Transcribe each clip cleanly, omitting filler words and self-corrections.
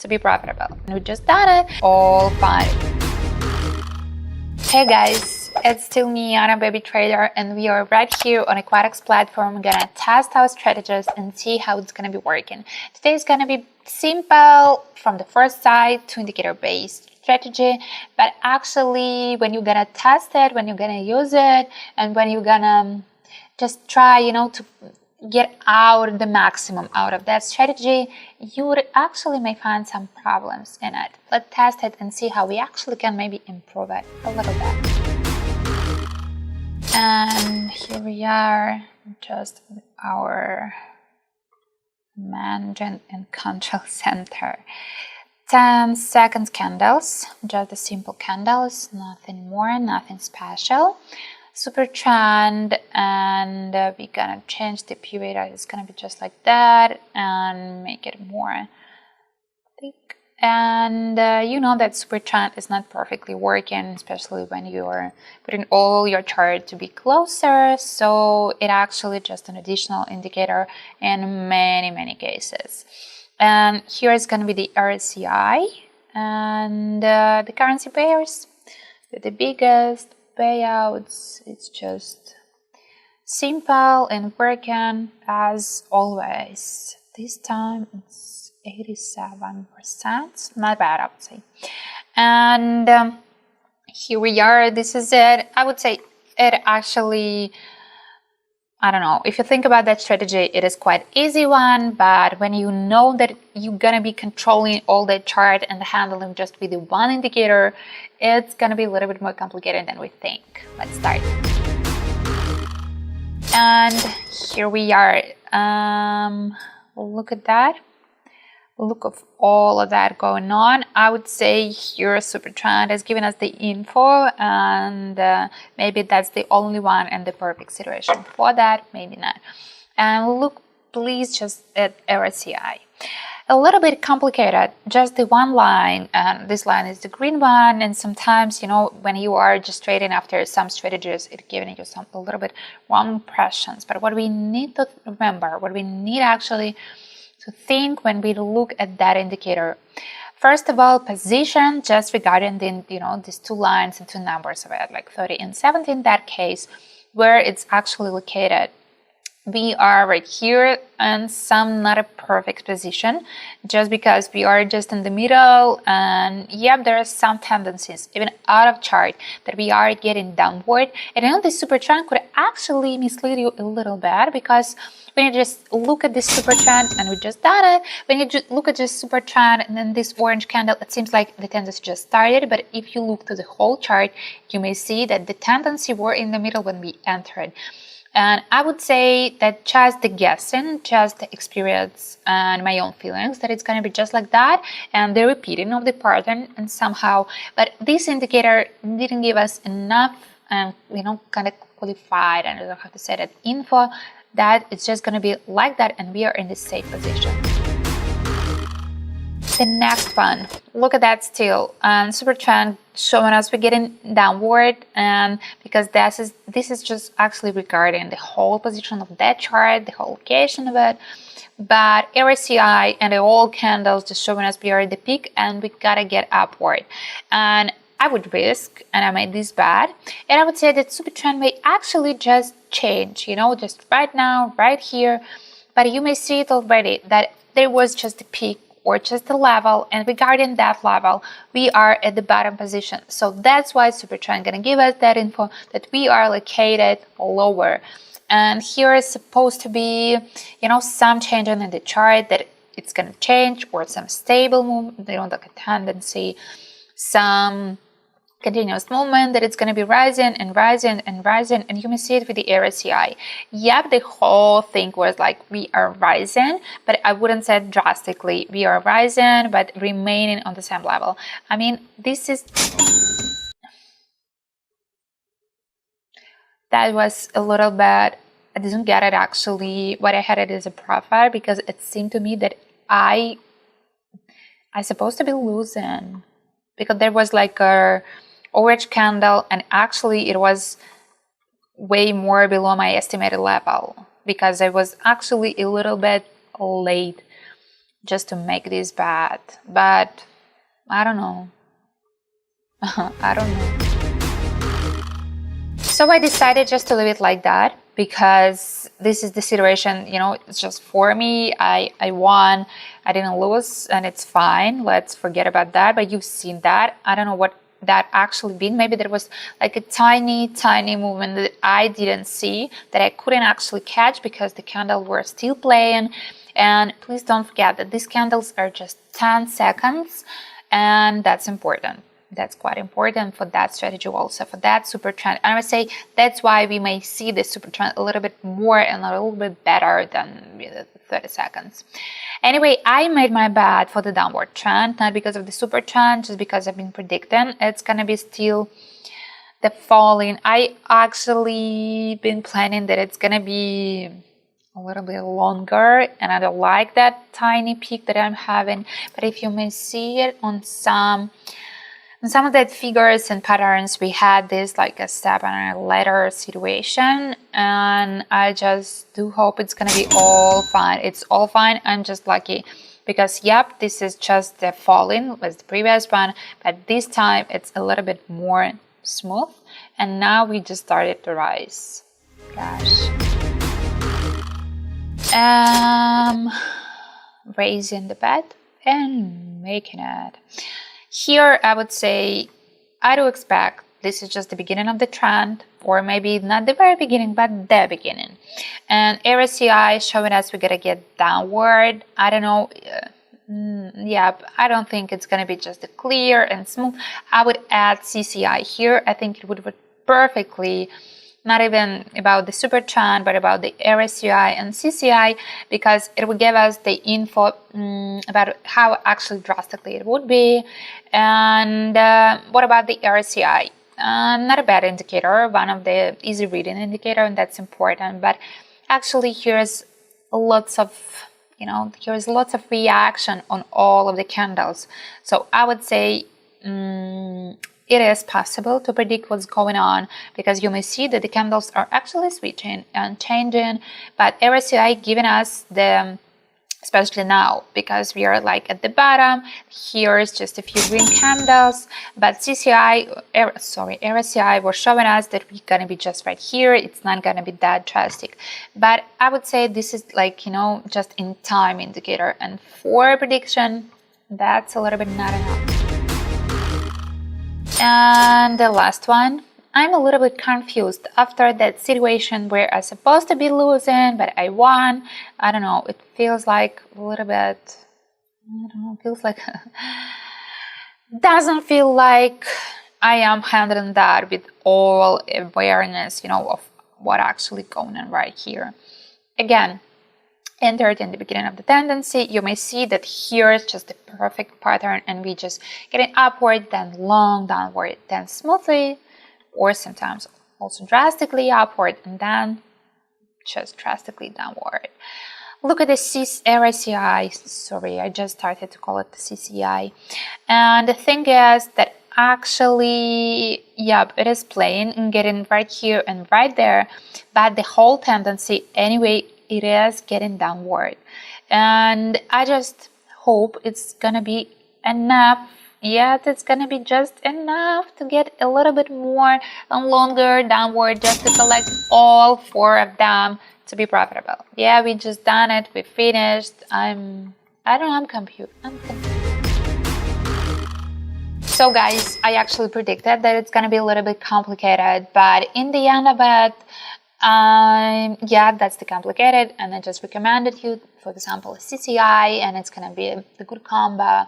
to be profitable. And we just done it, all fine. Hey guys, it's still me, Anna Baby Trader, and we are right here on a Quotex platform. We're gonna test our strategies and see how it's gonna be working. Today is gonna be simple from the first side to indicator based strategy, but actually when you're gonna test it, when you're gonna use it, and when you're gonna just try, to get out the maximum out of that strategy, you would actually may find some problems in it. Let's test it and see how we actually can maybe improve it a little bit. And here we are, just our management and control center. 10 seconds candles, just the simple candles, nothing more, nothing special. Super trend, and we're gonna change the period. It's gonna be just like that and make it more thick. And you know that super trend is not perfectly working, especially when you're putting all your chart to be closer. So it actually just an additional indicator in many cases. And here is gonna be the RSI and the currency pairs with the biggest payouts. It's just simple and working as always. This time it's 87%, not bad, I would say. And here we are. This is it. I would say it actually, I don't know, if you think about that strategy, it is quite easy one, but when you know that you're gonna be controlling all the chart and handling just with the one indicator, it's gonna be a little bit more complicated than we think. Let's start. And here we are. Look at that. Look of all of that going on. I would say here super trend has given us the info, and maybe that's the only one and the perfect situation for that, maybe not. And look please just at RSI. A little bit complicated, just the one line, and this line is the green one, and sometimes when you are just trading after some strategies, it's giving you some a little bit wrong impressions. But what we need to remember, what we need actually to think when we look at that indicator, first of all, position, just regarding the these two lines and two numbers of it, like 30 and 70 in that case, where it's actually located. We are right here in some not a perfect position, just because we are just in the middle, and yep, there are some tendencies even out of chart that we are getting downward. And this super trend could actually mislead you a little bit, because when you just look at this super trend, and we just done it, when you just look at this super trend and then this orange candle, it seems like the tendency just started. But if you look to the whole chart, you may see that the tendency were in the middle when we entered. And I would say that just the guessing, just the experience and my own feelings that it's going to be just like that, and the repeating of the pattern and somehow, but this indicator didn't give us enough kind of qualified, and I don't know how to say that, info that it's just going to be like that and we are in the safe position. The next one, look at that still, and super trend showing us we're getting downward, and because this is just actually regarding the whole position of that chart, the whole location of it. But RSI and the all candles just showing us we are at the peak and we gotta get upward. And I would risk, and I made this bad, and I would say that super trend may actually just change, just right now, right here. But you may see it already that there was just the peak or just the level, and regarding that level, we are at the bottom position. So that's why super trend gonna give us that info that we are located lower. And here is supposed to be, some changing in the chart, that it's gonna change, or some stable movement, like a tendency, some continuous movement that it's going to be rising and rising and rising, and you may see it with the RSI. Yep, the whole thing was like we are rising, but I wouldn't say drastically we are rising, but remaining on the same level. I mean, that was a little bit, I didn't get it actually. What I had it as a profile, because it seemed to me that I supposed to be losing, because there was like a orange candle, and actually it was way more below my estimated level, because I was actually a little bit late just to make this bad, but I don't know. I don't know. So I decided just to leave it like that, because this is the situation, you know, it's just for me. I won, I didn't lose, and it's fine. Let's forget about that. But you've seen that. I don't know what that actually been. Maybe there was like a tiny movement that I didn't see, that I couldn't actually catch because the candles were still playing. And please don't forget that these candles are just 10 seconds, and that's important. That's quite important for that strategy also, for that super trend. And I would say that's why we may see the super trend a little bit more and a little bit better than the 30 seconds. Anyway, I made my bet for the downward trend, not because of the super trend, just because I've been predicting it's gonna be still the falling. I actually been planning that it's gonna be a little bit longer, and I don't like that tiny peak that I'm having. But if you may see it on some of the figures and patterns, we had this like a step and a ladder situation, and I just do hope it's gonna be all fine. It's all fine. I'm just lucky because yep, this is just the falling was the previous one, but this time it's a little bit more smooth, and now we just started to rise. Gosh. Raising the bet and making it. Here, I would say, I do expect this is just the beginning of the trend, or maybe not the very beginning, but the beginning. And RSI showing us we're gonna get downward. I don't know. Yeah, I don't think it's gonna be just a clear and smooth. I would add CCI here. I think it would work perfectly. Not even about the super trend, but about the RSI and CCI, because it would give us the info about how actually drastically it would be. And what about the RSI? Not a bad indicator, one of the easy reading indicator, and that's important. But actually, here's lots of reaction on all of the candles. So I would say it is possible to predict what's going on, because you may see that the candles are actually switching and changing, but RSI giving us the, especially now because we are like at the bottom, here is just a few green candles, but RSI was showing us that we're gonna be just right here. It's not gonna be that drastic, but I would say this is like, you know, just in time indicator, and for prediction that's a little bit not enough. And the last one, I'm a little bit confused after that situation where I was supposed to be losing, but I won. I don't know, it feels like a little bit, I don't know, feels like, doesn't feel like I am handling that with all awareness, you know, of what actually going on right here. Again, entered in the beginning of the tendency, you may see that here is just the perfect pattern, and we just getting upward, then long downward, then smoothly, or sometimes also drastically upward, and then just drastically downward. Look at the RSI, sorry, I just started to call it the CCI. And the thing is that actually, yep, it is playing and getting right here and right there, but the whole tendency anyway, it is getting downward, and I just hope it's gonna be enough. Yet it's gonna be just enough to get a little bit more and longer downward, just to collect all four of them to be profitable. Yeah, we just done it. We finished. I'm confused. So guys, I actually predicted that it's gonna be a little bit complicated, but in the end of it, yeah, that's the complicated, and I just recommended you, for example, a CCI, and it's gonna be a good combo.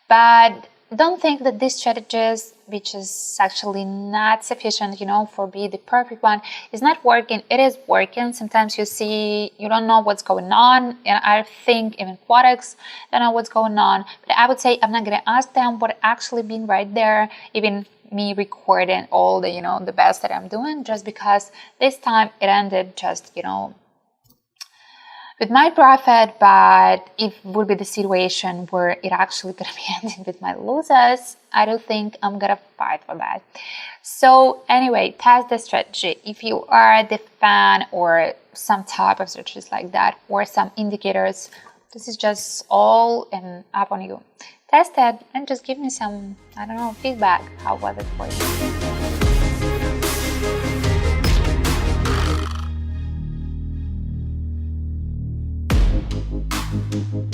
But don't think that this strategies, which is actually not sufficient, you know, for be the perfect one, is not working. It is working. Sometimes you see, you don't know what's going on, and I think even Quotex don't know what's going on. But I would say I'm not gonna ask them what actually been right there, even me recording all the, you know, the best that I'm doing, just because this time it ended just, you know, with my profit. But if it would be the situation where it actually gonna be ending with my losses, I don't think I'm gonna fight for that. So anyway, test the strategy. If you are the fan or some type of strategies like that, or some indicators, This is just all and up on you. Test it and just give me some, I don't know, feedback. How was it for you?